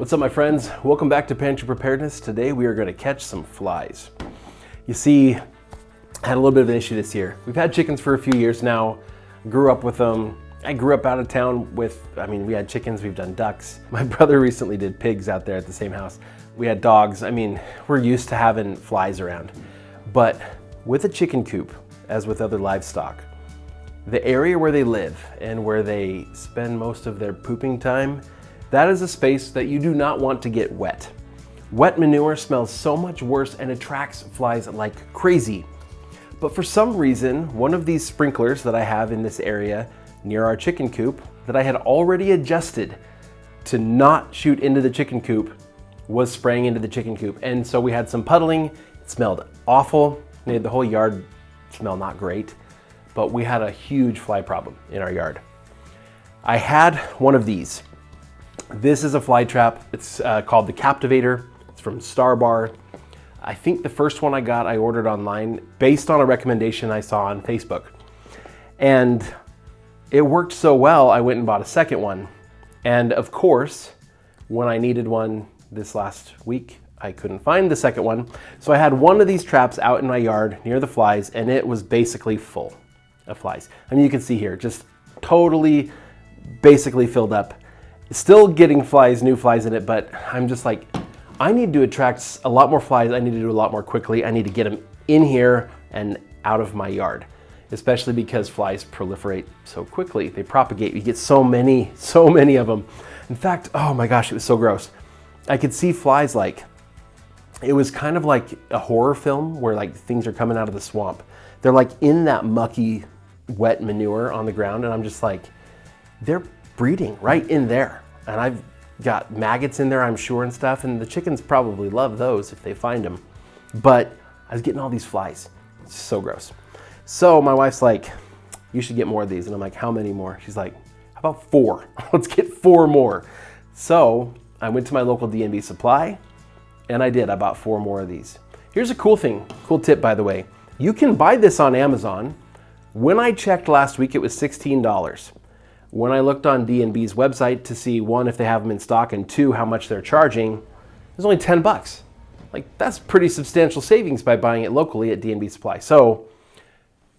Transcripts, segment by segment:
What's up, my friends? Welcome back to Pantry Preparedness. Today we are going to catch some flies. You see, I had a little bit of an issue this year. We've had chickens for a few years now, grew up with them. I grew up out of town with, we had chickens, we've done ducks. My brother recently did pigs out there at the same house. We had dogs. We're used to having flies around. But with a chicken coop, as with other livestock, the area where they live and where they spend most of their pooping time, that is a space that you do not want to get wet. Wet manure smells so much worse and attracts flies like crazy. But for some reason, one of these sprinklers that I have in this area near our chicken coop that I had already adjusted to not shoot into the chicken coop was spraying into the chicken coop. And so we had some puddling. It smelled awful. Made the whole yard smell not great. But we had a huge fly problem in our yard. I had one of these. This is a fly trap. It's called the Captivator. It's from Starbar. I think the first one I got, I ordered online based on a recommendation I saw on Facebook. And it worked so well, I went and bought a second one. And of course, when I needed one this last week, I couldn't find the second one. So I had one of these traps out in my yard near the flies, and it was basically full of flies. You can see here, just totally, basically filled up. Still getting flies, new flies in it, but I'm just like, I need to attract a lot more flies. I need to do a lot more quickly. I need to get them in here and out of my yard, especially because flies proliferate so quickly. They propagate. You get so many of them. In fact, oh my gosh, it was so gross. I could see flies it was kind of like a horror film where things are coming out of the swamp. They're in that mucky, wet manure on the ground, and I'm just like, they're breeding right in there. And I've got maggots in there, I'm sure, and stuff, and the chickens probably love those if they find them. But I was getting all these flies. It's so gross. So my wife's like, you should get more of these. And I'm like, how many more? She's like, how about 4? Let's get 4 more. So I went to my local D&B supply, and I did. I bought 4 more of these. Here's a cool tip, by the way. You can buy this on Amazon. When I checked last week, it was $16. When I looked on D&B's website to see, 1, if they have them in stock, and 2, how much they're charging, it was only $10. That's pretty substantial savings by buying it locally at D&B Supply. So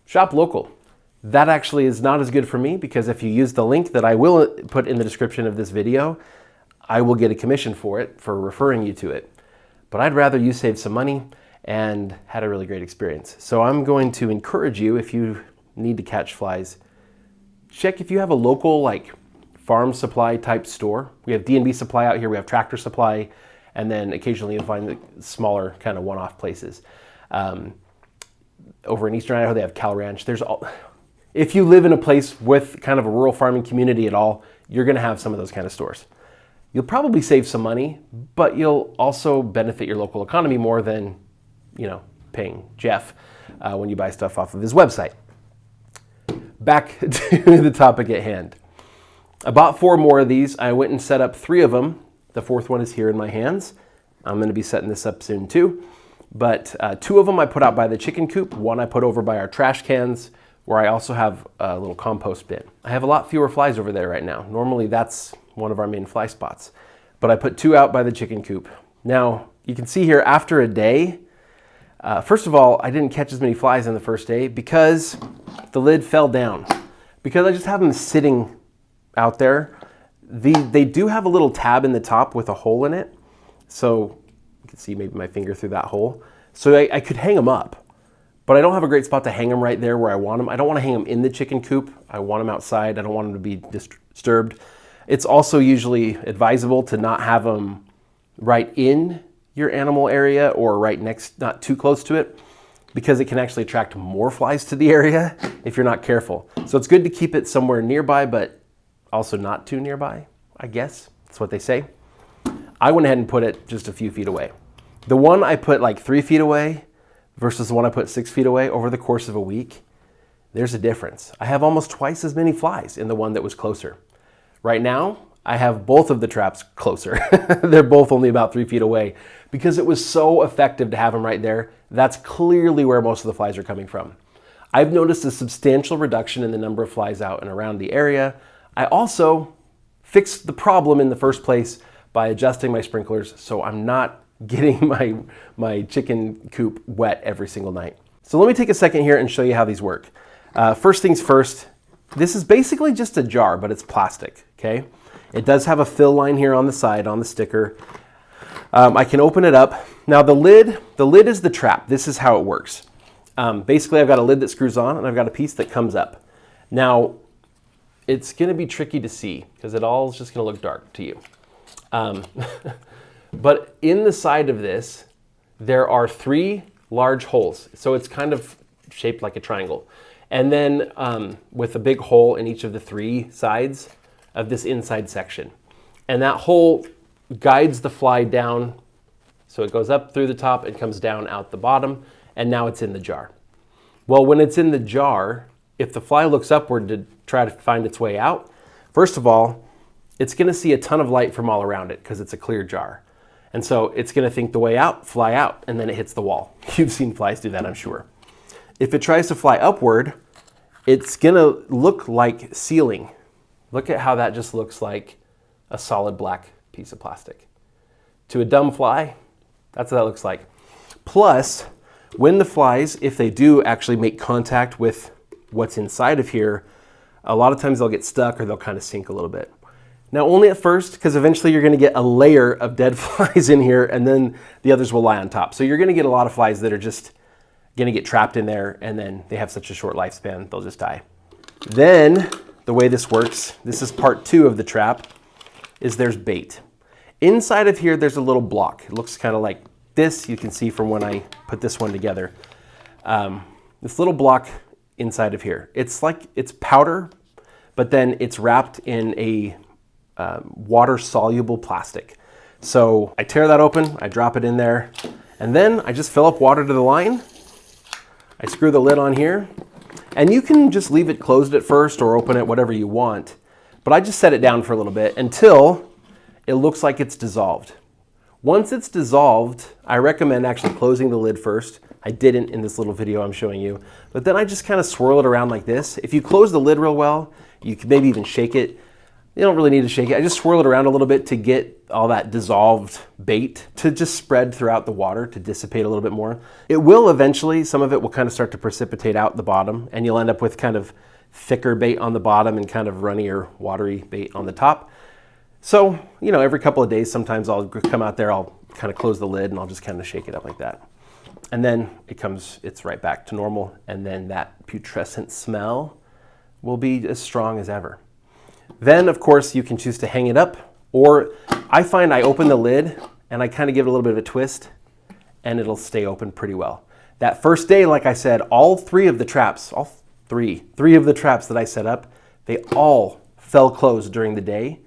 shop local. That actually is not as good for me, because if you use the link that I will put in the description of this video, I will get a commission for it, for referring you to it. But I'd rather you save some money and had a really great experience. So I'm going to encourage you, if you need to catch flies, check if you have a local farm supply type store. We have D&B Supply out here, we have Tractor Supply, and then occasionally you'll find the smaller kind of one-off places. Over in Eastern Idaho, they have Cal Ranch. If you live in a place with kind of a rural farming community at all, you're gonna have some of those kind of stores. You'll probably save some money, but you'll also benefit your local economy more than, paying Jeff when you buy stuff off of his website. Back to the topic at hand. I bought 4 more of these. I went and set up 3 of them. The 4th one is here in my hands. I'm going to be setting this up soon too. But 2 of them I put out by the chicken coop. 1 I put over by our trash cans, where I also have a little compost bin. I have a lot fewer flies over there right now. Normally that's one of our main fly spots. But I put 2 out by the chicken coop. Now, you can see here after a day, first of all, I didn't catch as many flies on the first day because the lid fell down. Because I just have them sitting out there. They do have a little tab in the top with a hole in it. So you can see maybe my finger through that hole. So I could hang them up. But I don't have a great spot to hang them right there where I want them. I don't want to hang them in the chicken coop. I want them outside. I don't want them to be disturbed. It's also usually advisable to not have them right in your animal area or right next, not too close to it, because it can actually attract more flies to the area if you're not careful. So it's good to keep it somewhere nearby, but also not too nearby, I guess. That's what they say. I went ahead and put it just a few feet away. The one I put 3 feet away versus the one I put 6 feet away over the course of a week, there's a difference. I have almost twice as many flies in the one that was closer. Right now, I have both of the traps closer. They're both only about 3 feet away because it was so effective to have them right there. That's clearly where most of the flies are coming from. I've noticed a substantial reduction in the number of flies out and around the area. I also fixed the problem in the first place by adjusting my sprinklers so I'm not getting my chicken coop wet every single night. So let me take a second here and show you how these work. First things first, this is basically just a jar, but it's plastic, okay? It does have a fill line here on the side, on the sticker. I can open it up. Now the lid is the trap. This is how it works. Basically, I've got a lid that screws on and I've got a piece that comes up. Now, it's gonna be tricky to see because it all is just gonna look dark to you. But in the side of this, there are 3 large holes. So it's kind of shaped like a triangle. And then with a big hole in each of the 3 sides of this inside section. And that hole guides the fly down. So it goes up through the top and comes down out the bottom. And now it's in the jar. Well, when it's in the jar, if the fly looks upward to try to find its way out, first of all, it's gonna see a ton of light from all around it because it's a clear jar. And so it's gonna think the way out, fly out, and then it hits the wall. You've seen flies do that, I'm sure. If it tries to fly upward, it's gonna look like ceiling. Look at how that just looks like a solid black piece of plastic. To a dumb fly, that's what that looks like. Plus, when the flies, if they do actually make contact with what's inside of here, a lot of times they'll get stuck or they'll kind of sink a little bit. Now, only at first, because eventually you're gonna get a layer of dead flies in here and then the others will lie on top. So you're gonna get a lot of flies that are just gonna get trapped in there and then they have such a short lifespan, they'll just die. Then, the way this works, this is part 2 of the trap, is there's bait. Inside of here, there's a little block. It looks kind of like this. You can see from when I put this one together. This little block inside of here. It's like, it's powder, but then it's wrapped in a water-soluble plastic. So I tear that open, I drop it in there, and then I just fill up water to the line. I screw the lid on here, and you can just leave it closed at first or open it, whatever you want. But I just set it down for a little bit until it looks like it's dissolved. Once it's dissolved, I recommend actually closing the lid first. I didn't in this little video I'm showing you, but then I just kind of swirl it around like this. If you close the lid real well, you can maybe even shake it. You don't really need to shake it. I just swirl it around a little bit to get all that dissolved bait to just spread throughout the water to dissipate a little bit more. It will eventually, some of it will kind of start to precipitate out the bottom and you'll end up with kind of thicker bait on the bottom and kind of runnier, watery bait on the top. So, you know, every couple of days, sometimes I'll come out there, I'll kind of close the lid and I'll just kind of shake it up like that. And then it's right back to normal. And then that putrescent smell will be as strong as ever. Then, of course, you can choose to hang it up, or I find I open the lid and I kind of give it a little bit of a twist and it'll stay open pretty well. That first day, like I said, all 3 of the traps, three of the traps that I set up, they all fell closed during the day.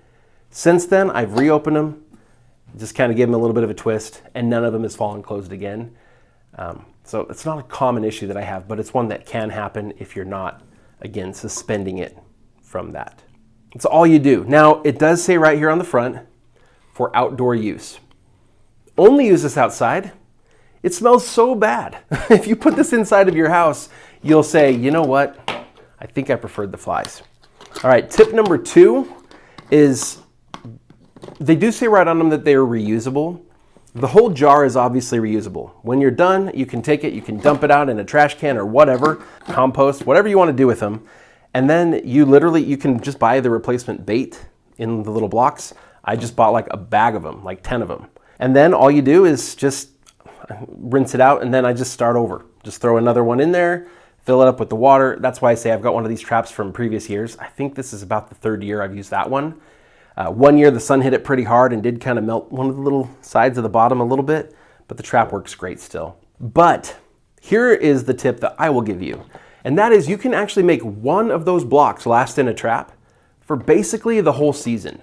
Since then, I've reopened them, just kind of give them a little bit of a twist, and none of them has fallen closed again. So it's not a common issue that I have, but it's one that can happen if you're not, again, suspending it from that. It's all you do. Now, it does say right here on the front, for outdoor use. Only use this outside. It smells so bad. If you put this inside of your house, you'll say, you know what? I think I preferred the flies. All right, tip number 2 is, they do say right on them that they are reusable. The whole jar is obviously reusable. When you're done, you can take it, you can dump it out in a trash can or whatever, compost, whatever you want to do with them. And then you can just buy the replacement bait in the little blocks. I just bought like a bag of them, like 10 of them. And then all you do is just rinse it out and then I just start over. Just throw another one in there, fill it up with the water. That's why I say I've got one of these traps from previous years. I think this is about the 3rd year I've used that one. One year the sun hit it pretty hard and did kind of melt one of the little sides of the bottom a little bit, but the trap works great still. But here is the tip that I will give you. And that is, you can actually make one of those blocks last in a trap for basically the whole season.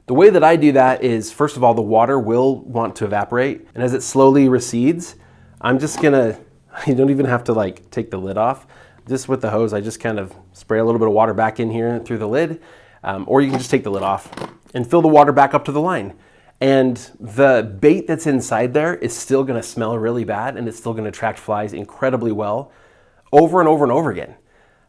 The way that I do that is, first of all, the water will want to evaporate. And as it slowly recedes, I'm just gonna, you don't even have to like take the lid off. Just with the hose, I just kind of spray a little bit of water back in here through the lid. Or you can just take the lid off and fill the water back up to the line. And the bait that's inside there is still gonna smell really bad and it's still gonna attract flies incredibly well over and over and over again.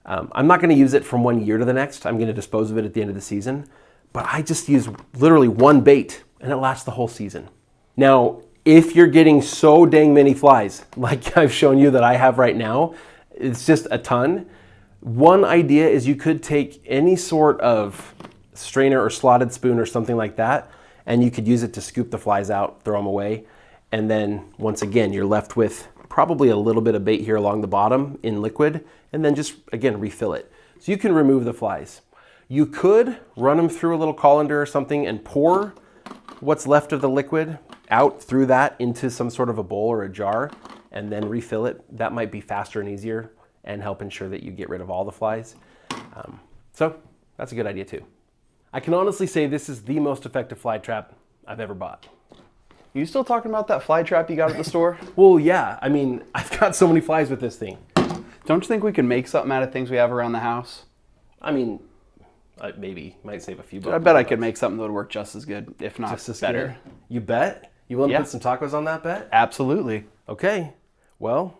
I'm not gonna use it from one year to the next. I'm gonna dispose of it at the end of the season. But I just use literally one bait and it lasts the whole season. Now, if you're getting so dang many flies, like I've shown you that I have right now, it's just a ton. One idea is you could take any sort of strainer or slotted spoon or something like that, and you could use it to scoop the flies out, throw them away. And then once again, you're left with probably a little bit of bait here along the bottom in liquid, and then just, again, refill it. So you can remove the flies. You could run them through a little colander or something and pour what's left of the liquid out through that into some sort of a bowl or a jar and then refill it. That might be faster and easier and help ensure that you get rid of all the flies. So that's a good idea too. I can honestly say this is the most effective fly trap I've ever bought. You still talking about that fly trap you got at the store? Well, yeah. I mean, I've got so many flies with this thing. Don't you think we could make something out of things we have around the house? I mean, maybe. Might save a few bucks. I bet I could make something that would work just as good, if not Just as better. good. You bet? You willing to put some tacos on that bet? Absolutely. Okay. Well,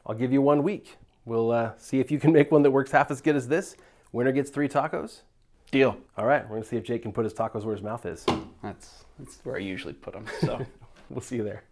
I'll give you 1 week. We'll see if you can make one that works half as good as this. Winner gets 3 tacos. Deal. All right. We're going to see if Jake can put his tacos where his mouth is. That's where I usually put them. So We'll see you there.